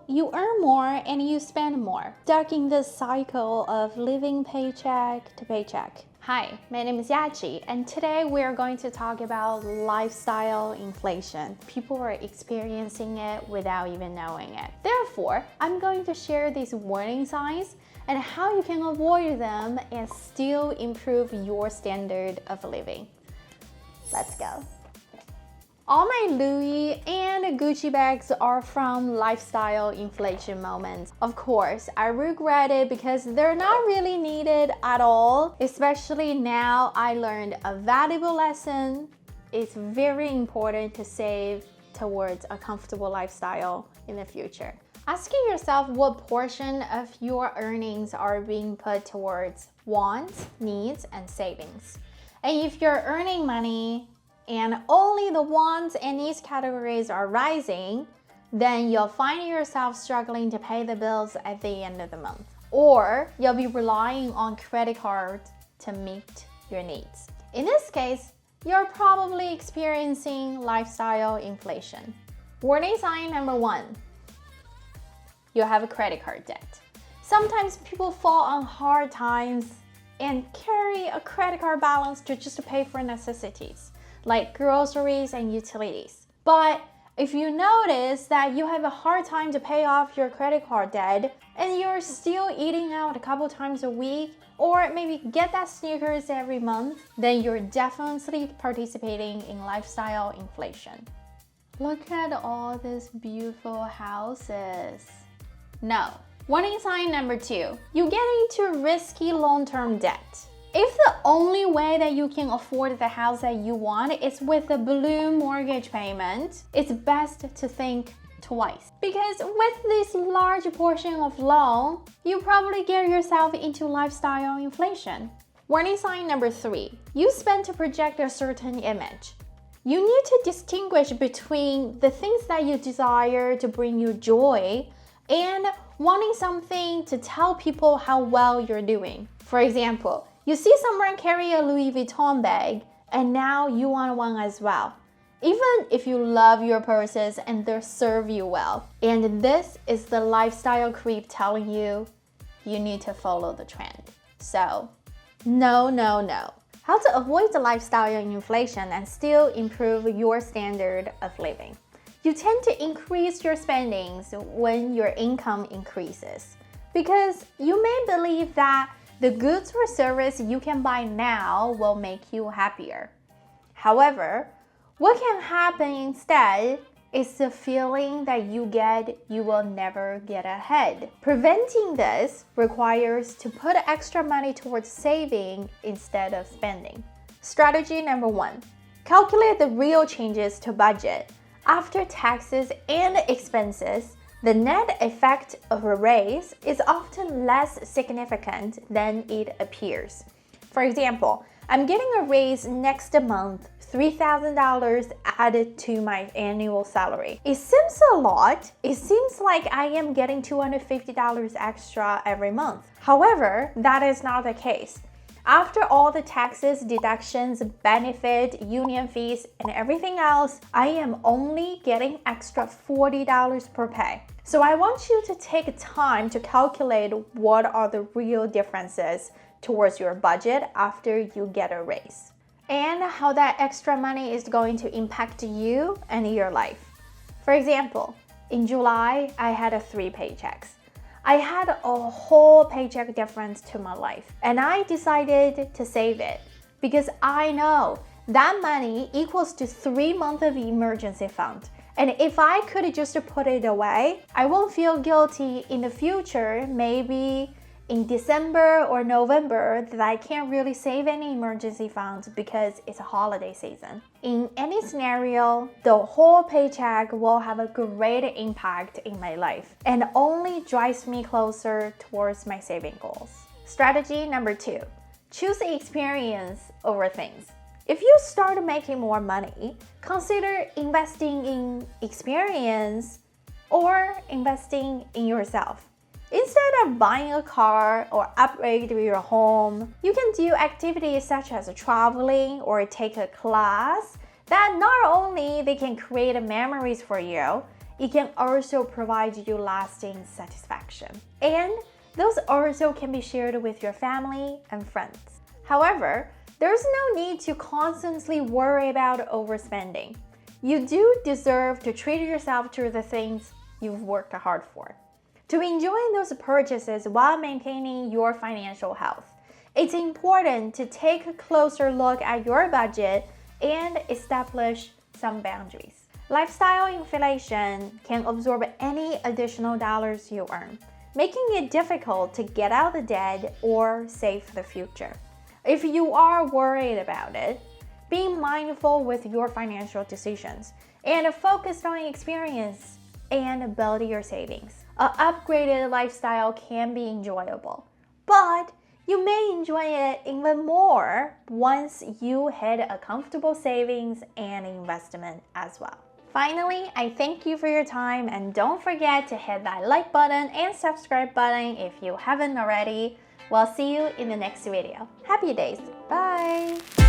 you earn more and you spend more, stuck in this cycle of living paycheck to paycheck. Hi, my name is Yachi, and today we are going to talk about lifestyle inflation. People are experiencing it without even knowing it. Therefore, I'm going to share these warning signs and how you can avoid them and still improve your standard of living. Let's go. All my Louis and Gucci bags are from lifestyle inflation moments. Of course, I regret it because they're not really needed at all. Especially now I learned a valuable lesson. It's very important to save towards a comfortable lifestyle in the future. Asking yourself what portion of your earnings are being put towards wants, needs, and savings. And if you're earning money and only the wants and needs categories are rising, then you'll find yourself struggling to pay the bills at the end of the month. Or you'll be relying on credit cards to meet your needs. In this case, you're probably experiencing lifestyle inflation. Warning sign number 1, you have a credit card debt. Sometimes people fall on hard times and carry a credit card balance just to pay for necessities, like groceries and utilities. But if you notice that you have a hard time to pay off your credit card debt and you're still eating out a couple times a week, or maybe get that sneakers every month, then you're definitely participating in lifestyle inflation. Look at all these beautiful houses. No. Warning sign number 2, you get into risky long-term debt. If the only way that you can afford the house that you want is with a balloon mortgage payment, it's best to think twice. Because with this large portion of loan, you probably get yourself into lifestyle inflation. Warning sign number 3, you spend to project a certain image. You need to distinguish between the things that you desire to bring you joy and wanting something to tell people how well you're doing. For example, you see someone carry a Louis Vuitton bag and now you want one as well. Even if you love your purses and they serve you well. And this is the lifestyle creep telling you you need to follow the trend. So, no. How to avoid the lifestyle inflation and still improve your standard of living. You tend to increase your spendings when your income increases because you may believe that the goods or service you can buy now will make you happier. However, what can happen instead is the feeling that you get you will never get ahead. Preventing this requires to put extra money towards saving instead of spending. Strategy number 1, calculate the real changes to budget. After taxes and expenses, the net effect of a raise is often less significant than it appears. For example, I'm getting a raise next month, $3,000 added to my annual salary. It seems a lot. It seems like I am getting $250 extra every month. However, that is not the case. After all the taxes, deductions, benefit, union fees, and everything else, I am only getting extra $40 per pay. So I want you to take time to calculate what are the real differences towards your budget after you get a raise, and how that extra money is going to impact you and your life. For example, in July, I had 3 paychecks. I had a whole paycheck difference to my life, and I decided to save it because I know that money equals to 3 months of emergency fund. And if I could just put it away, I won't feel guilty in the future, maybe in December or November, that I can't really save any emergency funds because it's a holiday season. In any scenario, the whole paycheck will have a great impact in my life and only drives me closer towards my saving goals. Strategy number 2, choose experience over things. If you start making more money, consider investing in experience or investing in yourself. Instead of buying a car or upgrade your home, you can do activities such as traveling or take a class that not only they can create memories for you, it can also provide you lasting satisfaction. And those also can be shared with your family and friends. However, there's no need to constantly worry about overspending. You do deserve to treat yourself to the things you've worked hard for. To enjoy those purchases while maintaining your financial health, it's important to take a closer look at your budget and establish some boundaries. Lifestyle inflation can absorb any additional dollars you earn, making it difficult to get out of debt or save for the future. If you are worried about it, be mindful with your financial decisions and focus on experience and build your savings. An upgraded lifestyle can be enjoyable, but you may enjoy it even more once you hit a comfortable savings and investment as well. Finally, I thank you for your time, and don't forget to hit that like button and subscribe button if you haven't already. We'll see you in the next video. Happy days. Bye.